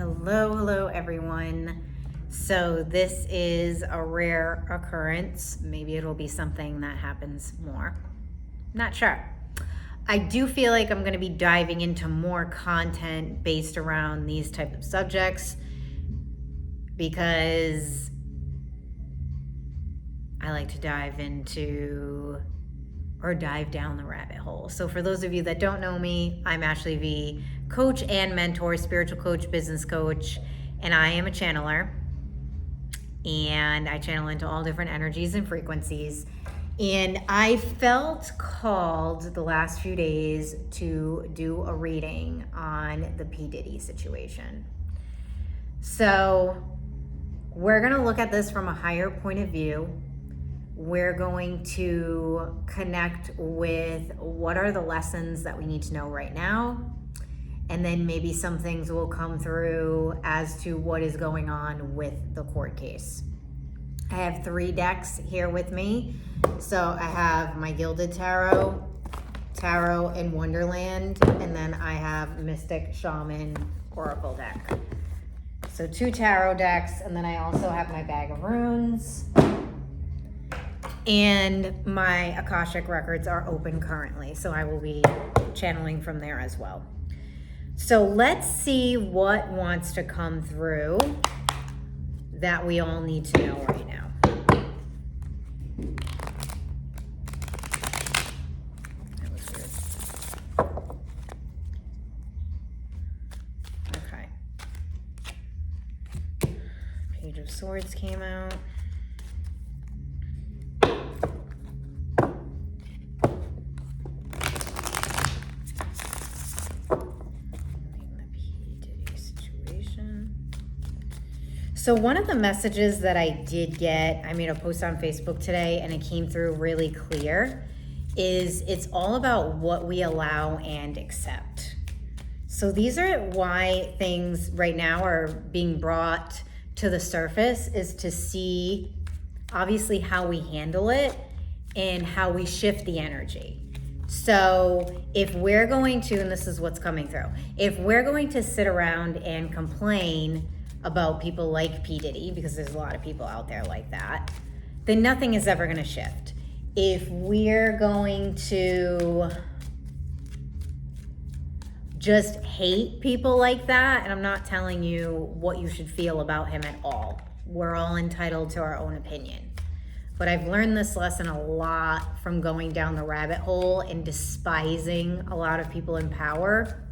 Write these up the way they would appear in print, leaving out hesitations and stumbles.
Hello everyone. So this is a rare occurrence. Maybe it'll be something that happens more. Not sure. I do feel like I'm going to be diving into more content based around these type of subjects because I like to dive down the rabbit hole. So for those of you that don't know me, I'm Ashley V, coach and mentor, spiritual coach, business coach, and I am a channeler. And I channel into all different energies and frequencies. And I felt called the last few days to do a reading on the P. Diddy situation. So we're going to look at this from a higher point of view. We're going to connect with what are the lessons that we need to know right now. And then maybe some things will come through as to what is going on with the court case. I have 3 decks here with me. So I have my Gilded Tarot, Tarot in Wonderland, and then I have Mystic Shaman Oracle deck. So 2 tarot decks, and then I also have my bag of runes. And my Akashic records are open currently, so I will be channeling from there as well. So let's see what wants to come through that we all need to know right now. That was weird. Okay. Page of Swords came out. So one of the messages that I did get, I made a post on Facebook today and it came through really clear, is it's all about what we allow and accept. So these are why things right now are being brought to the surface, is to see obviously how we handle it and how we shift the energy. So if we're going to, and this is what's coming through, if we're going to sit around and complain about people like P. Diddy, because there's a lot of people out there like that, then nothing is ever going to shift. If we're going to just hate people like that, and I'm not telling you what you should feel about him at all. We're all entitled to our own opinion. But I've learned this lesson a lot from going down the rabbit hole and despising a lot of people in power,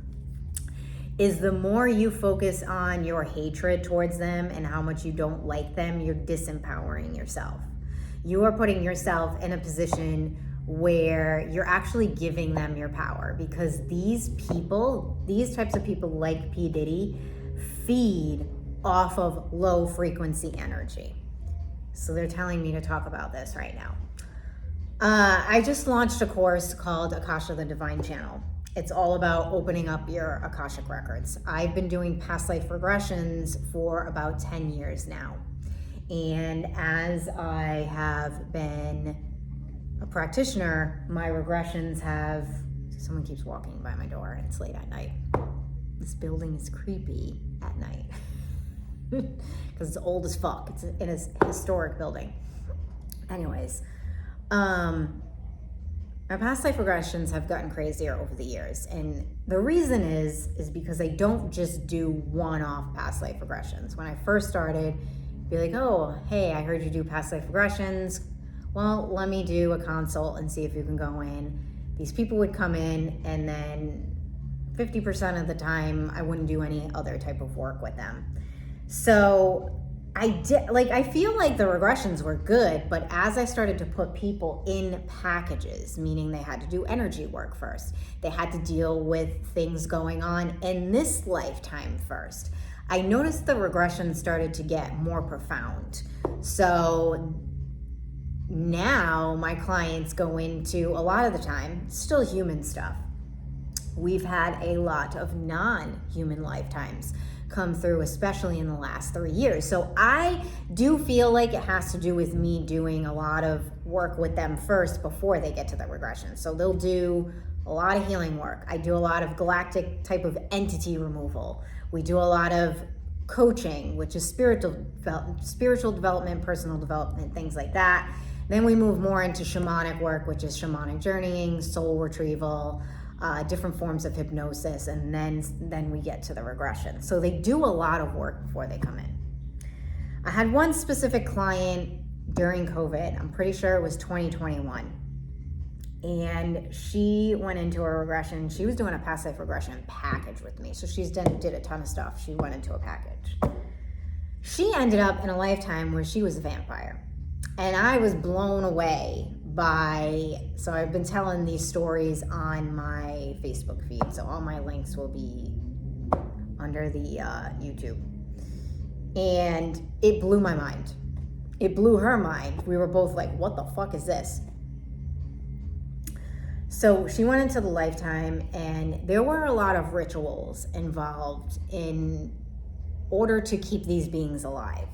is the more you focus on your hatred towards them and how much you don't like them, you're disempowering yourself. You are putting yourself in a position where you're actually giving them your power, because these people, these types of people like P. Diddy, feed off of low frequency energy. So they're telling me to talk about this right now. I just launched a course called Akasha the Divine Channel. It's all about opening up your Akashic records. I've been doing past life regressions for about 10 years now. And as I have been a practitioner, my regressions have, someone keeps walking by my door, it's late at night. This building is creepy at night because it's old as fuck. It's in a historic building. Anyways, my past life regressions have gotten crazier over the years. And the reason is because I don't just do one-off past life regressions. When I first started, be like, oh, hey, I heard you do past life regressions. Well, let me do a consult and see if you can go in. These people would come in, and then 50% of the time, I wouldn't do any other type of work with them. So I feel like the regressions were good, but as I started to put people in packages, meaning they had to do energy work first, they had to deal with things going on in this lifetime first, I noticed the regression started to get more profound. So now my clients go into, a lot of the time, still human stuff. We've had a lot of non-human lifetimes come through, especially in the last 3 years. So I do feel like it has to do with me doing a lot of work with them first before they get to the regression. So they'll do a lot of healing work. I do a lot of galactic type of entity removal. We do a lot of coaching, which is spiritual development, personal development, things like that. Then we move more into shamanic work, which is shamanic journeying, soul retrieval, different forms of hypnosis, and then we get to the regression. So they do a lot of work before they come in. I had one specific client during COVID, I'm pretty sure it was 2021, and she went into a regression. She was doing a past life regression package with me, so she's did a ton of stuff. She went into a package. She ended up in a lifetime where she was a vampire, and I was blown away so I've been telling these stories on my Facebook feed, so all my links will be under the YouTube. And it blew my mind. It blew her mind. We were both like, what the fuck is this? So she went into the lifetime, and there were a lot of rituals involved in order to keep these beings alive.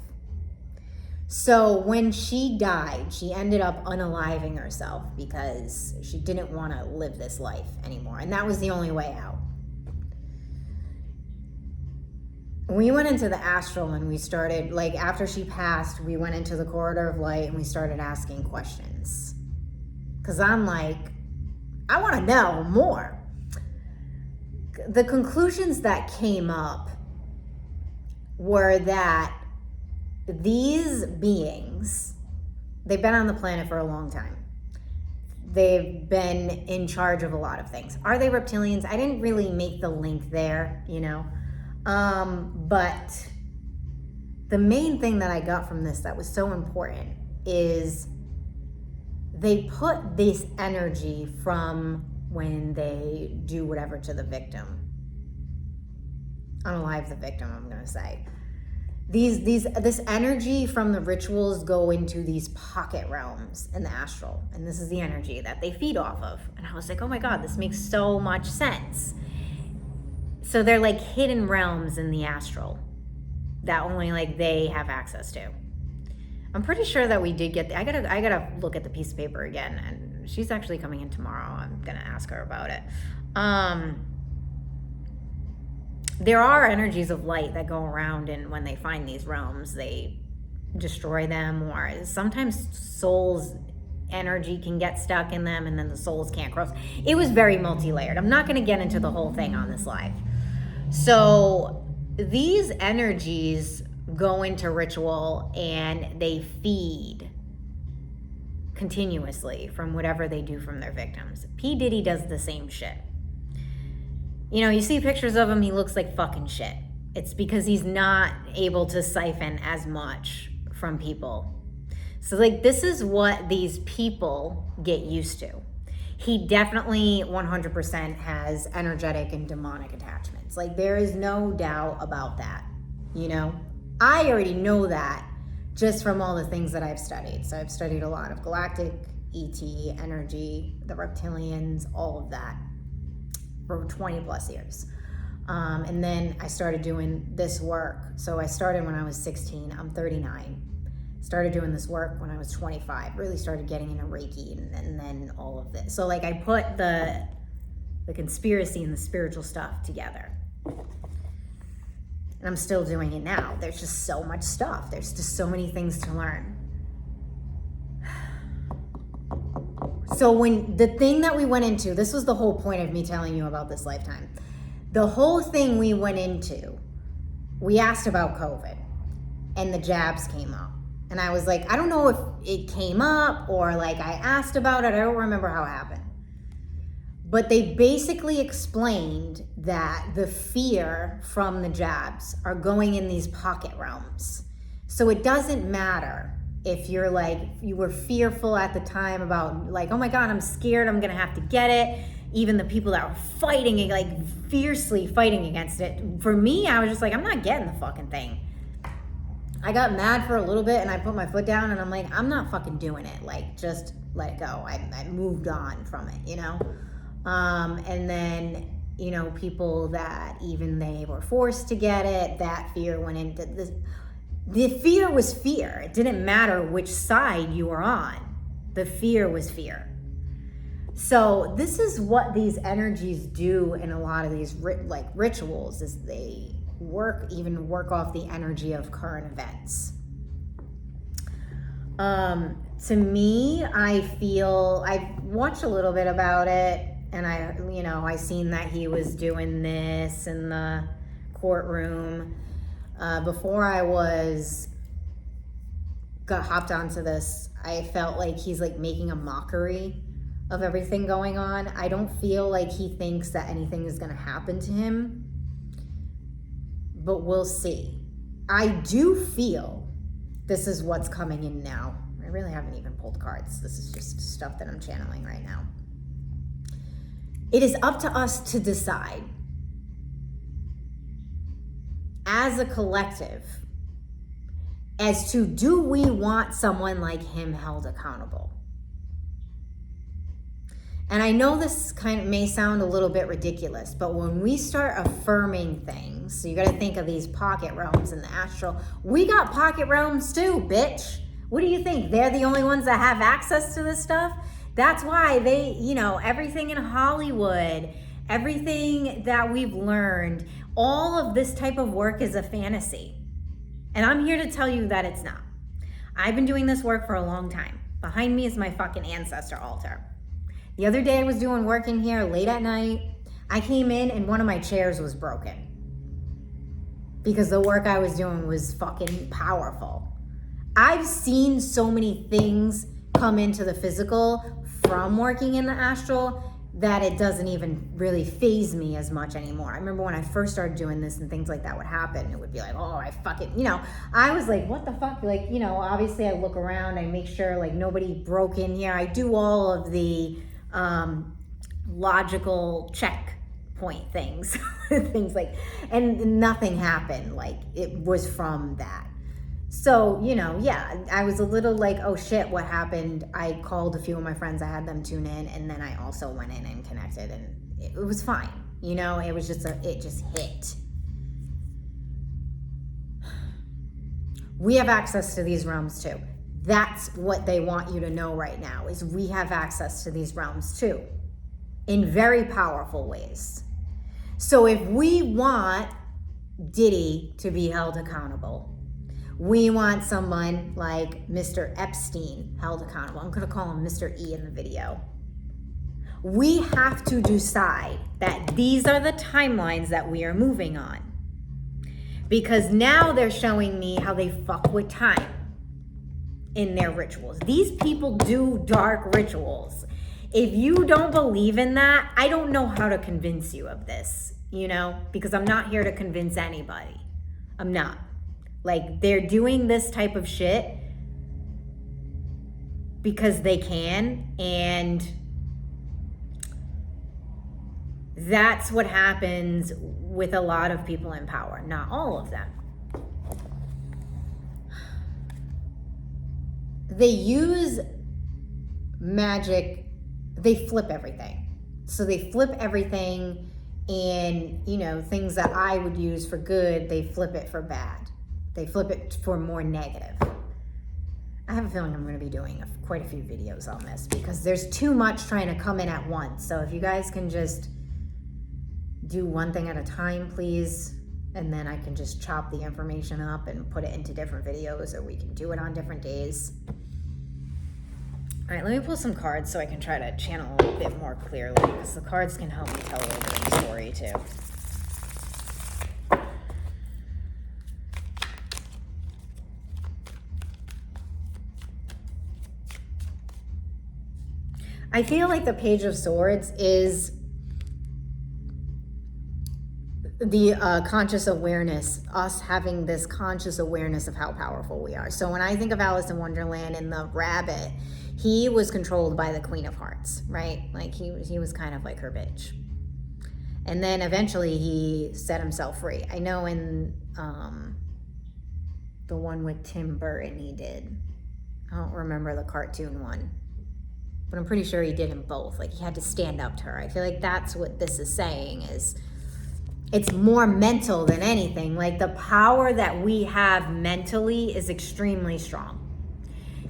So when she died, she ended up unaliving herself because she didn't want to live this life anymore. And that was the only way out. We went into the astral, and we started, like, after she passed, we went into the corridor of light, and we started asking questions. Because I'm like, I want to know more. The conclusions that came up were that these beings, they've been on the planet for a long time. They've been in charge of a lot of things. Are they reptilians? I didn't really make the link there, you know. But the main thing that I got from this that was so important is they put this energy from when they do whatever to the victim. Unalive the victim, I'm going to say. This energy from the rituals go into these pocket realms in the astral, and this is the energy that they feed off of. And I was like, oh my God, this makes so much sense. So they're like hidden realms in the astral that only like they have access to. I'm pretty sure that we did get I gotta look at the piece of paper again, and she's actually coming in tomorrow. I'm gonna ask her about it. There are energies of light that go around, and when they find these realms, they destroy them, or sometimes souls' energy can get stuck in them, and then the souls can't cross. It was very multi-layered. I'm not going to get into the whole thing on this live. So these energies go into ritual, and they feed continuously from whatever they do from their victims. P. Diddy does the same shit. You know, you see pictures of him, he looks like fucking shit. It's because he's not able to siphon as much from people. So, like, this is what these people get used to. He definitely 100% has energetic and demonic attachments. Like, there is no doubt about that, you know? I already know that just from all the things that I've studied. So I've studied a lot of galactic, ET, energy, the reptilians, all of that for 20 plus years. And then I started doing this work. So I started when I was 16, I'm 39. Started doing this work when I was 25, really started getting into Reiki and then all of this. So like I put the conspiracy and the spiritual stuff together. And I'm still doing it now. There's just so much stuff. There's just so many things to learn. So when the thing that we went into, this was the whole point of me telling you about this lifetime. The whole thing we went into, we asked about COVID and the jabs came up. And I was like, I don't know if it came up or like I asked about it. I don't remember how it happened. But they basically explained that the fear from the jabs are going in these pocket realms. So it doesn't matter if you're like, you were fearful at the time about like, oh my God, I'm scared, I'm gonna have to get it. Even the people that were fighting it, like fiercely fighting against it. For me, I was just like, I'm not getting the fucking thing. I got mad for a little bit and I put my foot down and I'm like, I'm not fucking doing it. Like, just let it go. I moved on from it, you know? And then, you know, people that even they were forced to get it, that fear went into this. The fear was fear. It didn't matter which side you were on. The fear was fear. So this is what these energies do in a lot of these rituals is they work off the energy of current events. To me, I've watched a little bit about it, and I seen that he was doing this in the courtroom. Before I got hopped onto this, I felt like he's like making a mockery of everything going on. I don't feel like he thinks that anything is going to happen to him, but we'll see. I do feel this is what's coming in now. I really haven't even pulled cards. This is just stuff that I'm channeling right now. It is up to us to decide as a collective as to, do we want someone like him held accountable? And I know this kind of may sound a little bit ridiculous, but when we start affirming things, so you got to think of these pocket realms in the astral. We got pocket realms too, bitch. What do you think? They're the only ones that have access to this stuff? That's why everything in Hollywood, everything that we've learned, all of this type of work is a fantasy. And I'm here to tell you that it's not. I've been doing this work for a long time. Behind me is my fucking ancestor altar. The other day I was doing work in here late at night. I came in and one of my chairs was broken because the work I was doing was fucking powerful. I've seen so many things come into the physical from working in the astral that it doesn't even really faze me as much anymore. I remember when I first started doing this and things like that would happen, it would be like, oh, I fucking, I was like, what the fuck? Like, obviously I look around, I make sure like nobody broke in here. I do all of the logical checkpoint things, things like, and nothing happened. Like it was from that. So, I was a little like, oh shit, what happened? I called a few of my friends, I had them tune in, and then I also went in and connected, and it was fine. It was just it just hit. We have access to these realms too. That's what they want you to know right now, is we have access to these realms too, in very powerful ways. So if we want Diddy to be held accountable, we want someone like Mr. Epstein held accountable. I'm going to call him Mr. E in the video. We have to decide that these are the timelines that we are moving on. Because now they're showing me how they fuck with time in their rituals. These people do dark rituals. If you don't believe in that, I don't know how to convince you of this, because I'm not here to convince anybody. I'm not. Like, they're doing this type of shit because they can, and that's what happens with a lot of people in power. Not all of them. They use magic, they flip everything. So they flip everything, and, things that I would use for good, they flip it for bad. They flip it for more negative. I have a feeling I'm going to be doing quite a few videos on this because there's too much trying to come in at once. So if you guys can just do one thing at a time, please, and then I can just chop the information up and put it into different videos, or we can do it on different days. All right, let me pull some cards so I can try to channel a little bit more clearly, because the cards can help me tell a little bit of the story too. I feel like the Page of Swords is the conscious awareness, us having this conscious awareness of how powerful we are. So when I think of Alice in Wonderland and the rabbit, he was controlled by the Queen of Hearts, right? Like he was kind of like her bitch. And then eventually he set himself free. I know in the one with Tim Burton he did. I don't remember the cartoon one, but I'm pretty sure he did in both. Like, he had to stand up to her. I feel like that's what this is saying, is it's more mental than anything. Like, the power that we have mentally is extremely strong.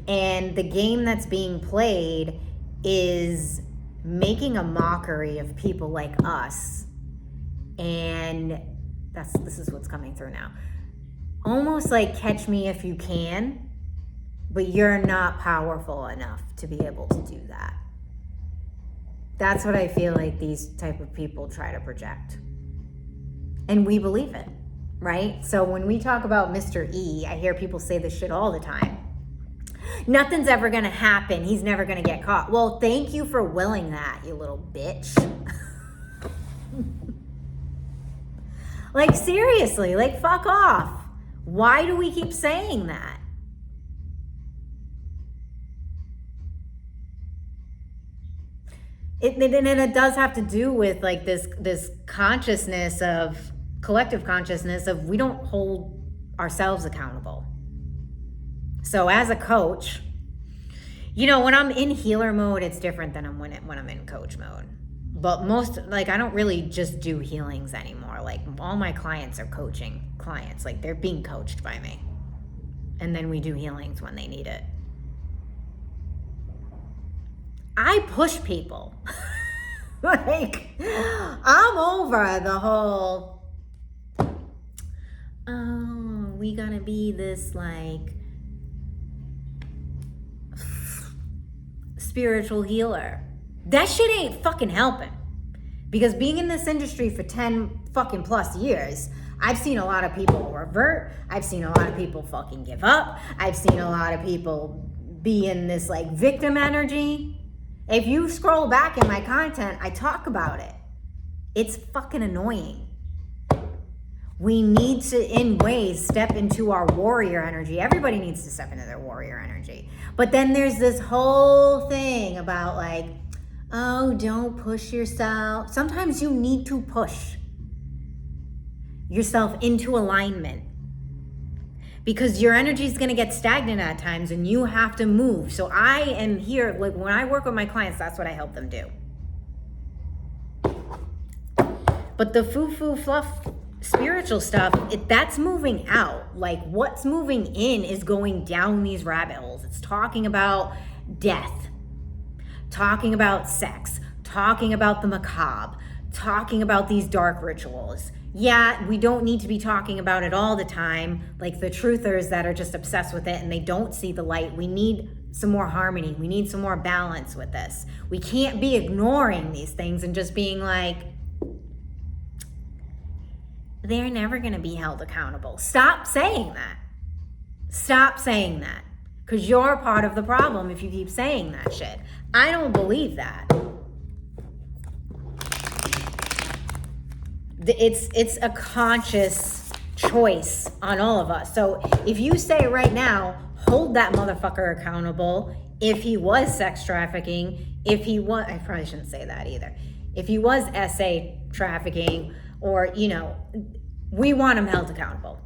And the game that's being played is making a mockery of people like us and This is what's coming through now. Almost like catch me if you can, but you're not powerful enough to be able to do that. That's what I feel like these type of people try to project. And we believe it, right? So when we talk about Mr. E, I hear people say this shit all the time. Nothing's ever gonna happen. He's never gonna get caught. Well, thank you for willing that, you little bitch. Like, seriously, like, fuck off. Why do we keep saying that? And it does have to do with like this consciousness of, collective consciousness of, we don't hold ourselves accountable. So as a coach, you know, when I'm in healer mode, it's different than when I'm in coach mode. But most, like, I don't really just do healings anymore. Like, all my clients are coaching clients. Like, they're being coached by me. And then we do healings when they need it. I push people. Like, I'm over the whole, oh, we gotta be this, like, spiritual healer. That shit ain't fucking helping. Because being in this industry for 10 fucking plus years, I've seen a lot of people revert. I've seen a lot of people fucking give up. I've seen a lot of people be in this like victim energy. If you scroll back in my content, I talk about it. It's fucking annoying. We need to, in ways, step into our warrior energy. Everybody needs to step into their warrior energy. But then there's this whole thing about like, oh, don't push yourself. Sometimes you need to push yourself into alignment because your energy is going to get stagnant at times and you have to move. So I am here, like when I work with my clients, that's what I help them do. But the foo-foo fluff spiritual stuff, that's moving out. Like what's moving in is going down these rabbit holes. It's talking about death, talking about sex, talking about the macabre, talking about these dark rituals. Yeah, we don't need to be talking about it all the time, like the truthers that are just obsessed with it and they don't see the light. We need some more harmony. We need some more balance with this. We can't be ignoring these things and just being like, they're never going to be held accountable. Stop saying that. Stop saying that. Because you're part of the problem if you keep saying that shit. I don't believe that. It's a conscious choice on all of us. So if you say right now, hold that motherfucker accountable, if he was sex trafficking, if he was, I probably shouldn't say that either. If he was SA trafficking, or, you know, we want him held accountable.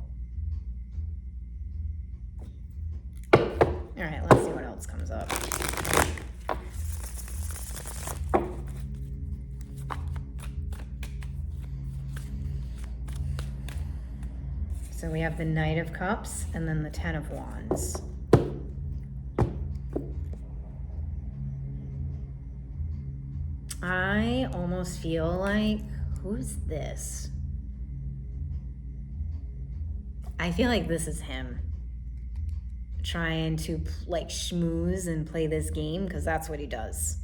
All right, let's see what else comes up. So we have the Knight of Cups and then the Ten of Wands. I almost feel like, who's this? I feel like this is him trying to like schmooze and play this game because that's what he does.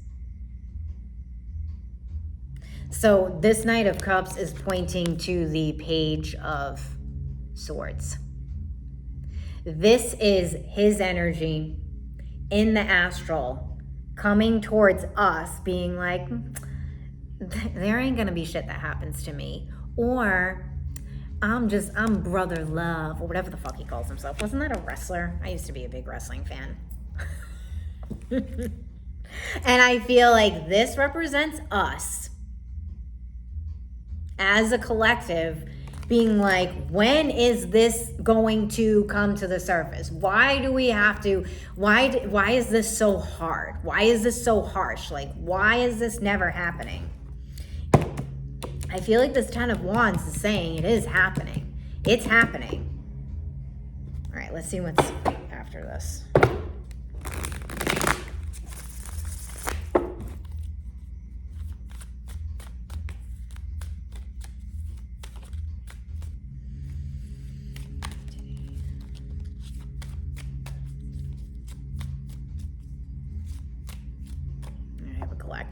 So this Knight of Cups is pointing to the Page of Swords. This is his energy in the astral coming towards us being like, there ain't gonna be shit that happens to me, or I'm brother love, or whatever the fuck he calls himself. Wasn't that a wrestler? I used to be a big wrestling fan. And I feel like this represents us as a collective being like, when is this going to come to the surface? Why do we have to, why is this so hard? Why is this so harsh? Like, why is this never happening? I feel like this Ten of Wands is saying it is happening. It's happening. All right, let's see what's after this.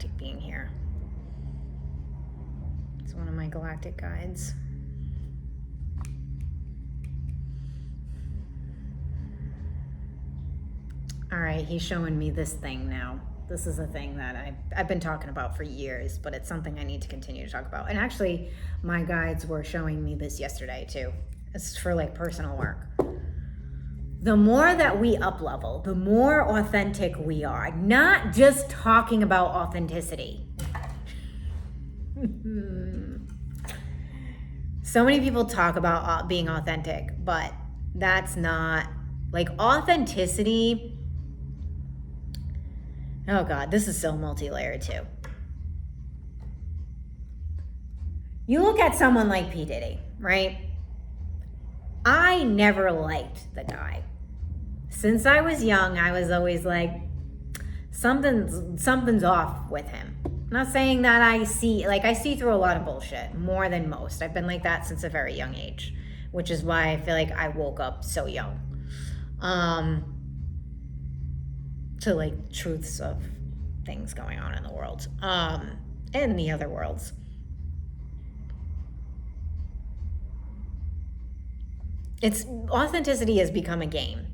galactic being here. It's one of my galactic guides. All right, he's showing me this thing now. This is a thing that I've been talking about for years, but it's something I need to continue to talk about. And actually, my guides were showing me this yesterday too. It's for like personal work. The more that we up level, the more authentic we are. Not just talking about authenticity. So many people talk about being authentic, but that's not, like, authenticity. Oh God, this is so multi-layered too. You look at someone like P. Diddy, right? I never liked the guy. Since I was young, I was always like, something's off with him. I'm not saying that I see through a lot of bullshit, more than most. I've been like that since a very young age, which is why I feel like I woke up so young. To like truths of things going on in the world, and the other worlds. Authenticity has become a game.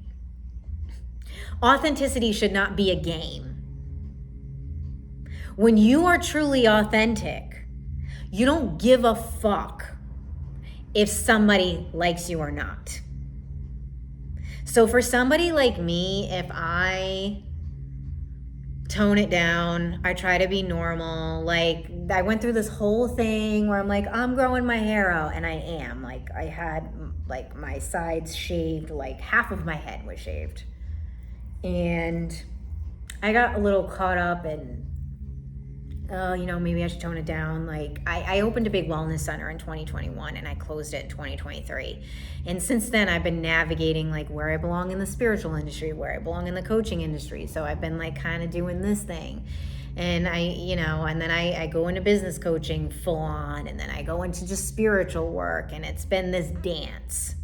Authenticity should not be a game. When you are truly authentic, you don't give a fuck if somebody likes you or not. So for somebody like me, if I tone it down, I try to be normal, like I went through this whole thing where I'm like, I'm growing my hair out, and I am, like, I had like my sides shaved, like half of my head was shaved, and I got a little caught up in maybe I should tone it down. Like I opened a big wellness center in 2021 and I closed it in 2023. And since then I've been navigating like where I belong in the spiritual industry, where I belong in the coaching industry. So I've been like kind of doing this thing. And and then I go into business coaching full on, and then I go into just spiritual work. And it's been this dance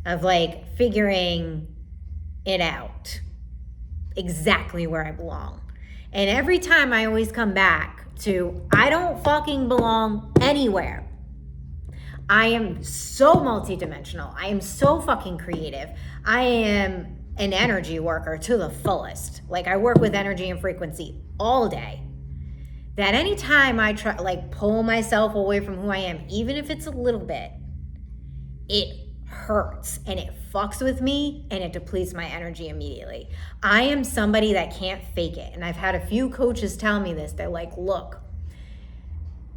of like figuring it out exactly where I belong. And every time I always come back to, I don't fucking belong anywhere. I am so multidimensional. I am so fucking creative. I am an energy worker to the fullest. Like I work with energy and frequency all day. That anytime I try like pull myself away from who I am, even if it's a little bit, it hurts and it fucks with me and it depletes my energy immediately. I am somebody that can't fake it. And I've had a few coaches tell me this. They're like, look,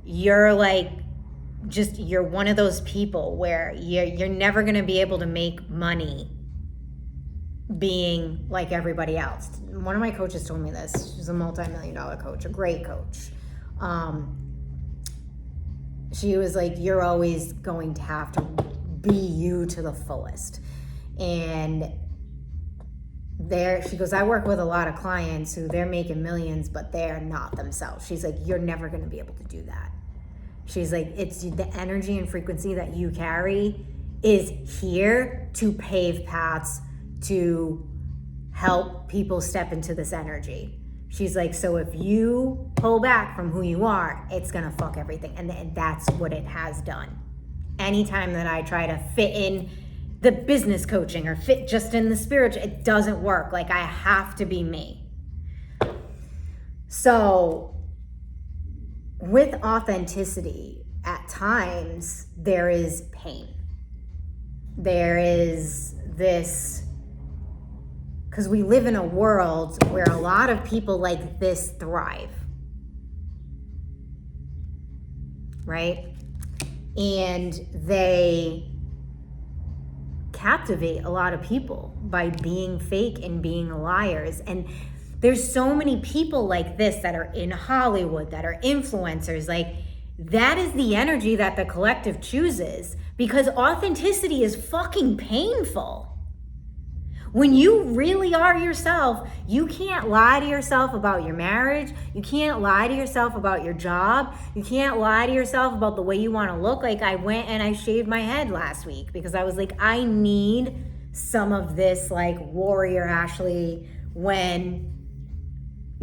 you're one of those people where you're never going to be able to make money being like everybody else. One of my coaches told me this. She's a multi-million-dollar coach, a great coach. She was like, you're always going to have to be you to the fullest. And she goes, I work with a lot of clients who they're making millions, but they're not themselves. She's like, you're never going to be able to do that. She's like, it's the energy and frequency that you carry is here to pave paths to help people step into this energy. She's like, so if you pull back from who you are, it's going to fuck everything. And that's what it has done. Anytime that I try to fit in the business coaching or fit just in the spiritual, it doesn't work. Like I have to be me. So with authenticity, at times there is pain. There is this, because we live in a world where a lot of people like this thrive, right? And they captivate a lot of people by being fake and being liars. And there's so many people like this that are in Hollywood, that are influencers. Like that is the energy that the collective chooses, because authenticity is fucking painful. When you really are yourself, you can't lie to yourself about your marriage. You can't lie to yourself about your job. You can't lie to yourself about the way you want to look. Like I went and I shaved my head last week because I was like, I need some of this like warrior Ashley when,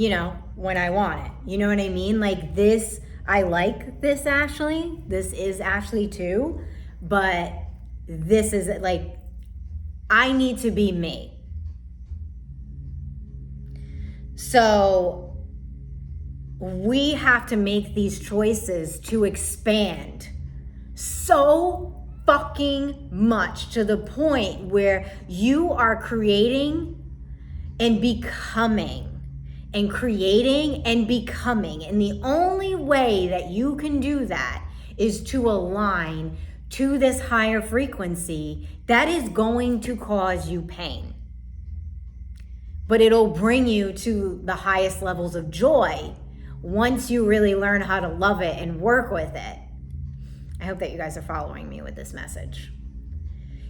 you know, when I want it. You know what I mean? Like this, I like this Ashley. This is Ashley too. But this is like, I need to be me. So we have to make these choices to expand so fucking much to the point where you are creating and becoming and creating and becoming. And the only way that you can do that is to align to this higher frequency that is going to cause you pain. But it'll bring you to the highest levels of joy once you really learn how to love it and work with it. I hope that you guys are following me with this message.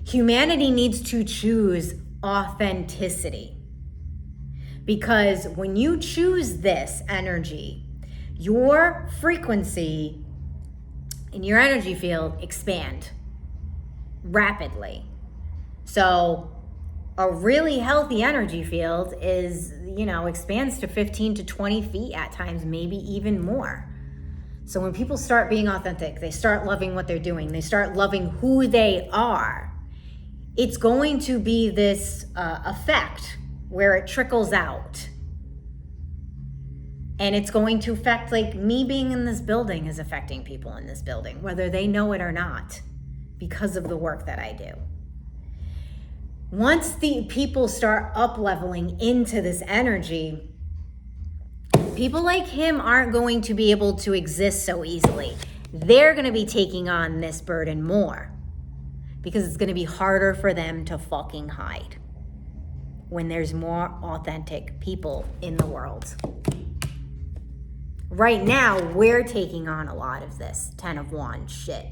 Humanity needs to choose authenticity. Because when you choose this energy, your frequency and your energy field expand rapidly. So a really healthy energy field is, you know, expands to 15 to 20 feet at times, maybe even more. So when people start being authentic, they start loving what they're doing, they start loving who they are, it's going to be this effect where it trickles out. And it's going to affect, like me being in this building is affecting people in this building, whether they know it or not, because of the work that I do. Once the people start up-leveling into this energy, people like him aren't going to be able to exist so easily. They're going to be taking on this burden more because it's going to be harder for them to fucking hide when there's more authentic people in the world. Right now, we're taking on a lot of this 10 of Wands shit.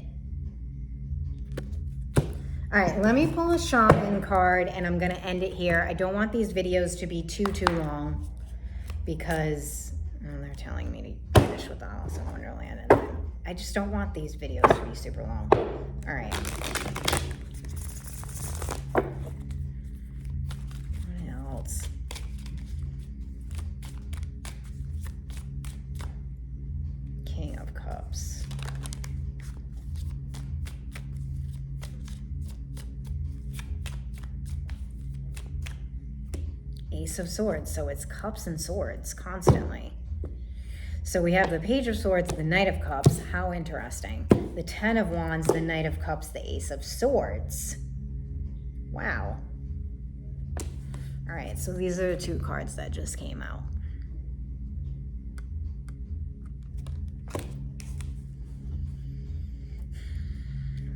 All right, let me pull a shaman card and I'm going to end it here. I don't want these videos to be too long because they're telling me to finish with the Alice in Wonderland. And I just don't want these videos to be super long. All right. What else? King of Cups. Ace of Swords, so it's cups and swords constantly. So we have the Page of Swords, the Knight of Cups. How interesting. The 10 of Wands, the Knight of Cups, the Ace of Swords. Wow. All right, so these are the two cards that just came out.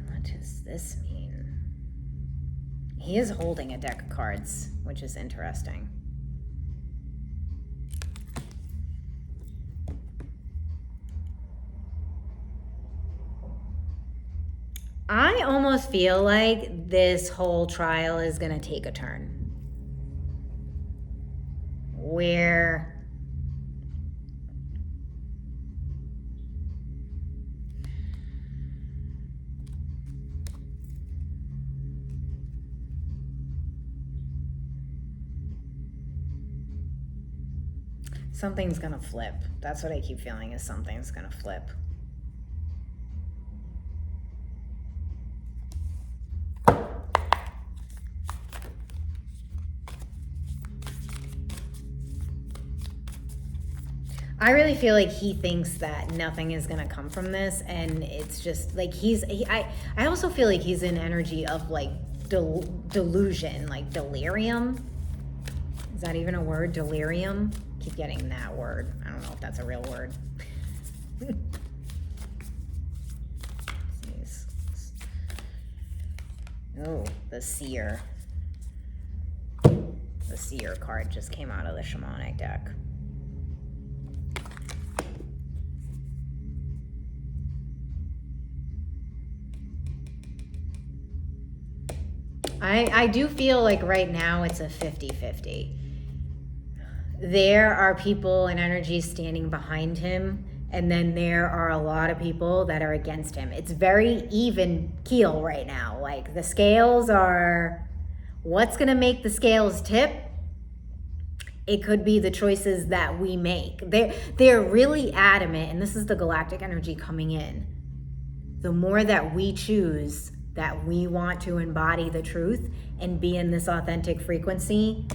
What does this mean? He is holding a deck of cards, which is interesting. I almost feel like this whole trial is going to take a turn where something's going to flip. That's what I keep feeling, is something's going to flip. I really feel like he thinks that nothing is going to come from this, and it's just like I also feel like he's in energy of like delusion, like delirium. Is that even a word? Delirium? Keep getting that word. I don't know if that's a real word. Oh, the Seer. The Seer card just came out of the shamanic deck. I do feel like right now it's a 50-50. There are people and energies standing behind him, and then there are a lot of people that are against him. It's very even keel right now. Like the scales are, what's going to make the scales tip It could be the choices that we make. They're really adamant, and this is the galactic energy coming in. The more that we choose that we want to embody the truth and be in this authentic frequency,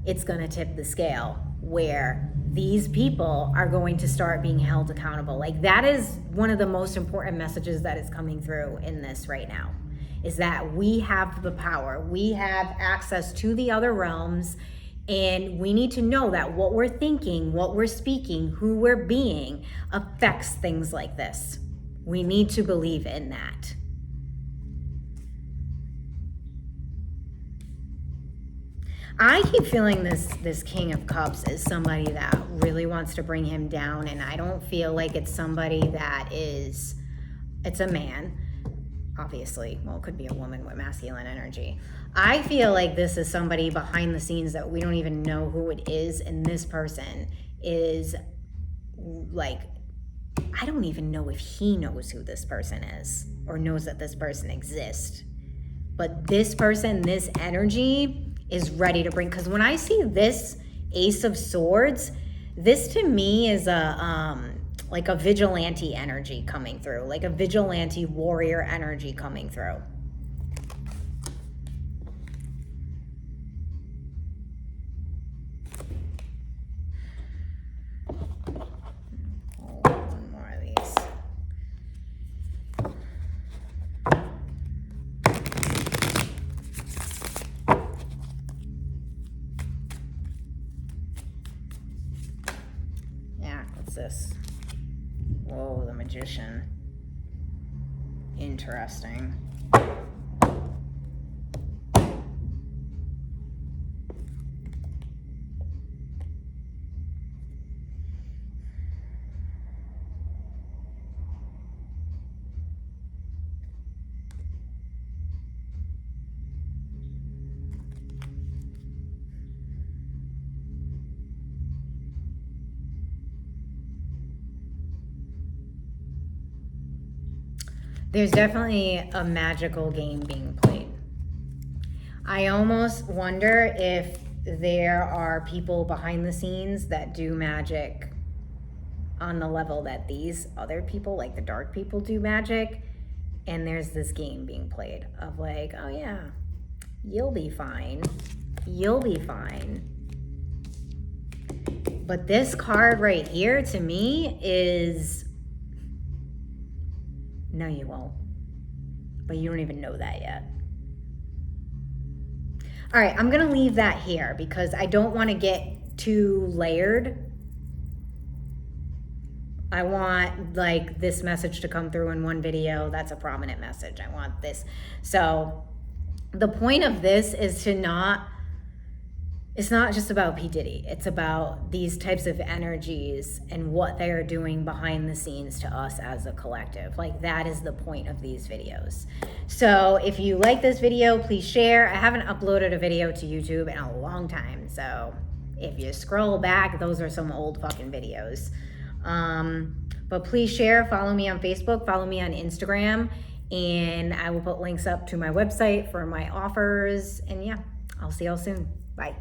it's going to tip the scale where these people are going to start being held accountable. Like, that is one of the most important messages that is coming through in this right now, is that we have the power. We have access to the other realms, and we need to know that what we're thinking, what we're speaking, who we're being affects things like this. We need to believe in that. I keep feeling this King of Cups is somebody that really wants to bring him down, and I don't feel like it's somebody that is, it's a man, obviously. Well, it could be a woman with masculine energy. I feel like this is somebody behind the scenes that we don't even know who it is, and this person is like, I don't even know if he knows who this person is or knows that this person exists. But this person, this energy is ready to bring, because when I see this Ace of Swords, this to me is like a vigilante energy coming through, like a vigilante warrior energy coming through. One more of these. This. Whoa, the Magician. Interesting. There's definitely a magical game being played. I almost wonder if there are people behind the scenes that do magic on the level that these other people, like the dark people, do magic. And there's this game being played of like, oh yeah, you'll be fine. You'll be fine. But this card right here to me is, no, you won't. But you don't even know that yet. All right, I'm going to leave that here because I don't want to get too layered. I want like this message to come through in one video. That's a prominent message. I want this. So the point of this is to not, it's not just about P. Diddy. It's about these types of energies and what they are doing behind the scenes to us as a collective. Like, that is the point of these videos. So if you like this video, please share. I haven't uploaded a video to YouTube in a long time. So if you scroll back, those are some old fucking videos. But please share, follow me on Facebook, follow me on Instagram, and I will put links up to my website for my offers. And yeah, I'll see y'all soon. Bye.